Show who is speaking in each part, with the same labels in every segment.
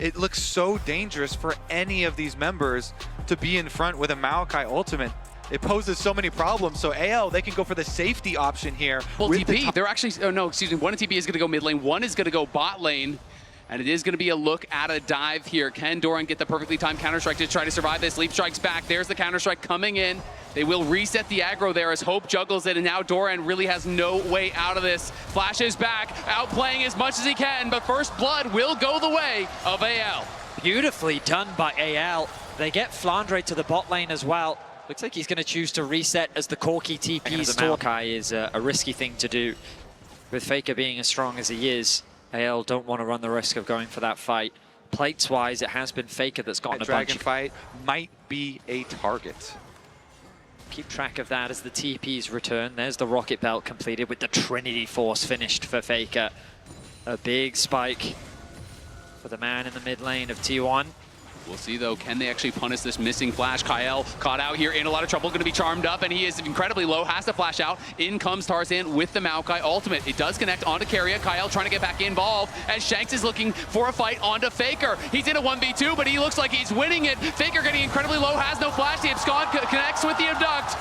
Speaker 1: it looks so dangerous for any of these members to be in front with a Maokai ultimate. It poses so many problems. So AL, they can go for the safety option here.
Speaker 2: Well, TP, they're actually, oh no, excuse me, one TP is gonna go mid lane, one is gonna go bot lane. And it is going to be a look at a dive here. Can Doran get the perfectly timed Counter-Strike to try to survive this? Leap Strike's back. There's the Counter-Strike coming in. They will reset the aggro there as Hope juggles it, and now Doran really has no way out of this. Flash is back, outplaying as much as he can, but first blood will go the way of AL.
Speaker 3: Beautifully done by AL. They get Flandre to the bot lane as well. Looks like he's going to choose to reset as the Corki TPs. Maokai is a risky thing to do. With Faker being as strong as he is, AL don't want to run the risk of going for that fight. Plates-wise, it has been Faker that's gotten a bunch.
Speaker 1: Dragon fight might be a target.
Speaker 3: Keep track of that as the TPs return. There's the Rocket Belt completed with the Trinity Force finished for Faker. A big spike for the man in the mid lane of T1.
Speaker 2: We'll see, though, can they actually punish this missing flash? Kyle caught out here in a lot of trouble, going to be charmed up, and he is incredibly low, has to flash out. In comes Tarzan with the Maokai ultimate. It does connect onto Keria. Kyle trying to get back involved, and Shanks is looking for a fight onto Faker. He's in a 1v2, but he looks like he's winning it. Faker getting incredibly low, has no flash. The Abscond connects with the Abduct.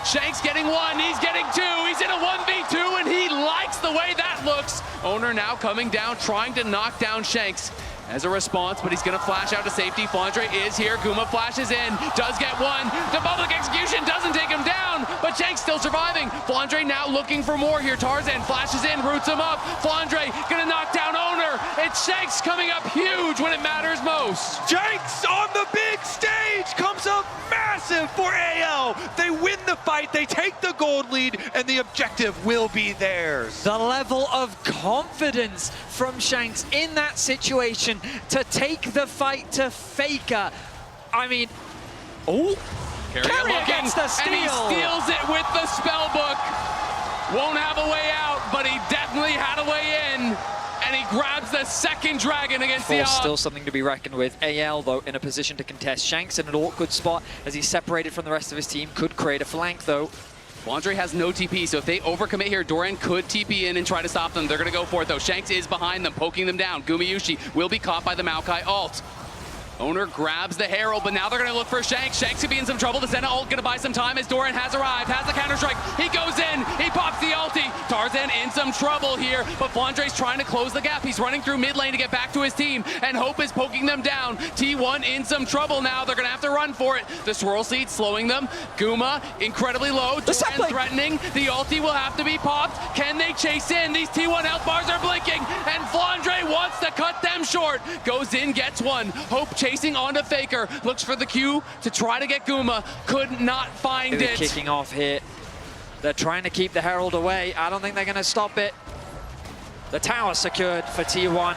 Speaker 2: Shanks getting one, he's getting two, he's in a 1v2, and he likes the way that looks. Owner now coming down, trying to knock down Shanks as a response, but he's gonna flash out to safety. Flandre is here, Guma flashes in, does get one. The public execution doesn't take him down, but Shanks still surviving. Flandre now looking for more here. Tarzan flashes in, roots him up. Flandre gonna knock down Owner. It's Shanks coming up huge when it matters most.
Speaker 1: Shanks on the big stage comes up massive for AL. They win the fight, they take the gold lead, and the objective will be theirs.
Speaker 3: The level of confidence from Shanks in that situation to take the fight to Faker. I mean, oh,
Speaker 2: Keria
Speaker 3: gets the steal.
Speaker 2: And he steals it with the spellbook. Won't have a way out, but he definitely had a way in. And he grabs the second dragon against the
Speaker 3: Still something to be reckoned with. AL, though, in a position to contest. Shanks in an awkward spot as he's separated from the rest of his team. Could create a flank, though.
Speaker 2: Flandre has no TP, so if they overcommit here, Doran could TP in and try to stop them. They're going to go for it, though. Shanks is behind them, poking them down. Gumayushi will be caught by the Maokai ult. Owner grabs the Herald, but now they're going to look for Shanks. Shanks could be in some trouble. The Senna ult going to buy some time as Doran has arrived, has the Counter-Strike. He goes in, he pops the ulti. Tarzan in some trouble here, but Flandre's trying to close the gap. He's running through mid lane to get back to his team, and Hope is poking them down. T1 in some trouble now. They're going to have to run for it. The Swirl Seed slowing them. Guma incredibly low. Doran threatening. The ulti will have to be popped. Can they chase in? These T1 health bars are blinking, and Flandre wants to cut them short. Goes in, gets one. Hope chasing onto Faker, looks for the Q to try to get Guma, could not find it.
Speaker 3: Kicking off here. They're trying to keep the Herald away. I don't think they're going to stop it. The tower secured for T1.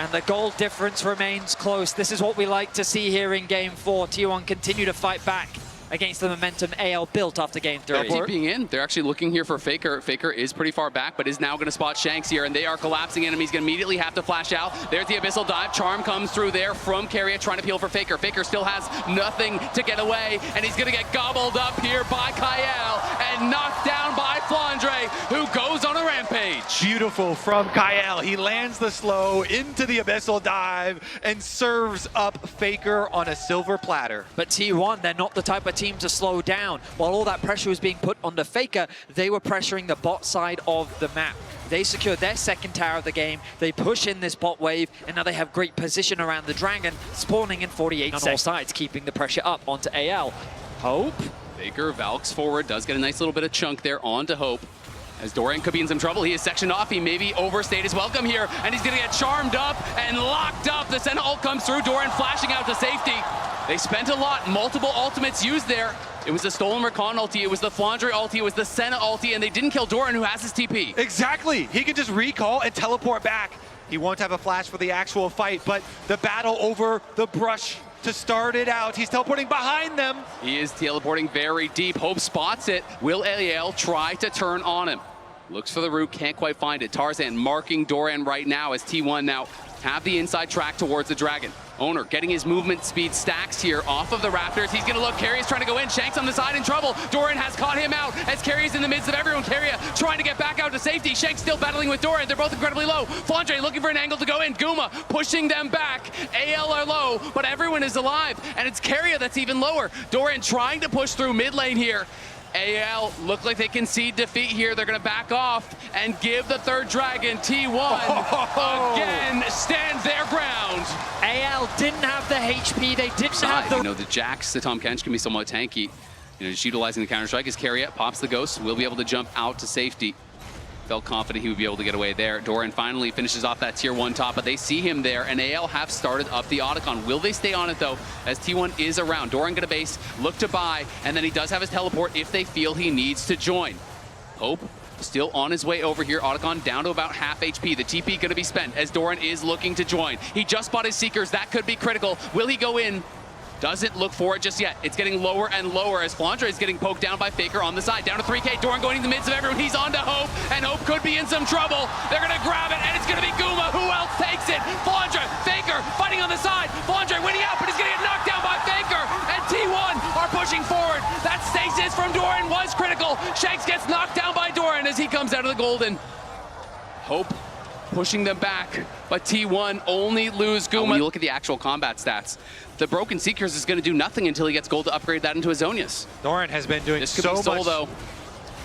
Speaker 3: And the goal difference remains close. This is what we like to see here in Game 4. T1 continue to fight back against the momentum AL built after Game 3.
Speaker 2: They're TPing in. They're actually looking here for Faker. Faker is pretty far back, but is now going to spot Shanks here, and they are collapsing enemies. Going to immediately have to flash out. There's the Abyssal Dive. Charm comes through there from Keria, trying to peel for Faker. Faker still has nothing to get away, and he's going to get gobbled up here by Kyle and knocked down by Flandre, who goes on a rampage.
Speaker 1: Beautiful from Kyle. He lands the slow into the Abyssal Dive and serves up Faker on a silver platter.
Speaker 3: But T1, they're not the type of team to slow down. While all that pressure was being put onto Faker, they were pressuring the bot side of the map. They secured their second tower of the game. They push in this bot wave, and now they have great position around the dragon, spawning in 48 on all sides, keeping the pressure up onto AL. Hope.
Speaker 2: Faker Valks forward, does get a nice little bit of chunk there onto Hope. As Doran could be in some trouble, he is sectioned off. He maybe overstayed his welcome here, and he's going to get charmed up and locked up. The Senna ult comes through, Doran flashing out to safety. They spent a lot, multiple ultimates used there. It was the Stolen Recon ulti, it was the Flandre ulti, it was the Senna ulti, and they didn't kill Doran, who has his TP.
Speaker 1: Exactly. He can just recall and teleport back. He won't have a flash for the actual fight, but the battle over the brush to start it out. He's teleporting behind them.
Speaker 2: He is teleporting very deep. Hope spots it. Will AL try to turn on him? Looks for the root, can't quite find it. Tarzan marking Doran right now as T1 now have the inside track towards the dragon. Owner getting his movement speed stacks here off of the Raptors. He's going to look. Carrier's trying to go in. Shanks on the side in trouble. Doran has caught him out as Carrier's in the midst of everyone. Carrier trying to get back out to safety. Shanks still battling with Doran. They're both incredibly low. Flandre looking for an angle to go in. Guma pushing them back. AL are low, but everyone is alive. And it's Carrier that's even lower. Doran trying to push through mid lane here. AL look like they concede defeat here. They're going to back off and give the third dragon. T1 again stands their ground.
Speaker 3: AL didn't have the HP. They didn't have the...
Speaker 2: You know, the Jax, the Tom Kench can be somewhat tanky. You know, just utilizing the Counter-Strike as Carrier pops the Ghost. Will be able to jump out to safety. Felt confident he would be able to get away there. Doran finally finishes off that tier 1 top, but they see him there, and AL have started up the Otacon. Will they stay on it, though, as T1 is around? Doran gonna base, look to buy, and then he does have his teleport if they feel he needs to join. Hope still on his way over here. Otacon down to about half HP. The TP gonna be spent as Doran is looking to join. He just bought his Seekers. That could be critical. Will he go in? Doesn't look for it just yet. It's getting lower and lower as Flandre is getting poked down by Faker on the side. Down to 3K. Doran going in the midst of everyone. He's on to Hope, and Hope could be in some trouble. They're going to grab it, and it's going to be Guma. Who else takes it? Flandre, Faker fighting on the side. Flandre winning out, but he's going to get knocked down by Faker, and T1 are pushing forward. That stasis from Doran was critical. Shanks gets knocked down by Doran as he comes out of the golden. Hope pushing them back, but T1 only lose Guma. When you look at the actual combat stats, the Broken Seekers is going to do nothing until he gets gold to upgrade that into Azonius.
Speaker 1: Doran has been doing
Speaker 2: this could
Speaker 1: so
Speaker 2: be Soul,
Speaker 1: much.
Speaker 2: Though.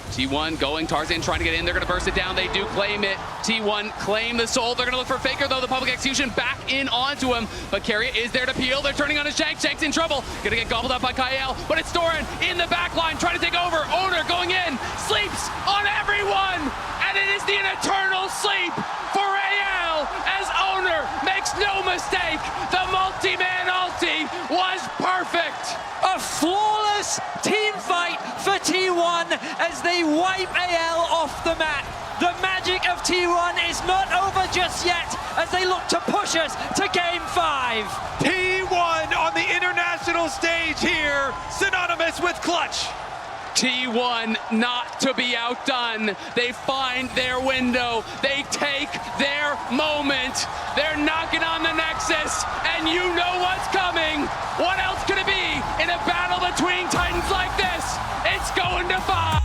Speaker 2: T1 going, Tarzan trying to get in, they're going to burst it down, they do claim it. T1 claim the Soul, they're going to look for Faker though, the public execution back in onto him, but Carrier is there to peel, they're turning on his Shanks, Shanks in trouble, going to get gobbled up by Kyle, but it's Doran in the back line, trying to take over, Owner going in, sleeps on everyone, and it is the eternal sleep for AL, as Owner makes no mistake, the multi-man ulti was perfect.
Speaker 3: A flawless team fight for T1 as they wipe AL off the mat. The magic of T1 is not over just yet as they look to push us to Game 5.
Speaker 1: T1 on the international stage here, synonymous with clutch.
Speaker 2: T1 not to be outdone. They find their window. They take their moment. They're knocking on the Nexus, and you know what's coming. What else could it be in a battle between Titans like this? It's going to 5.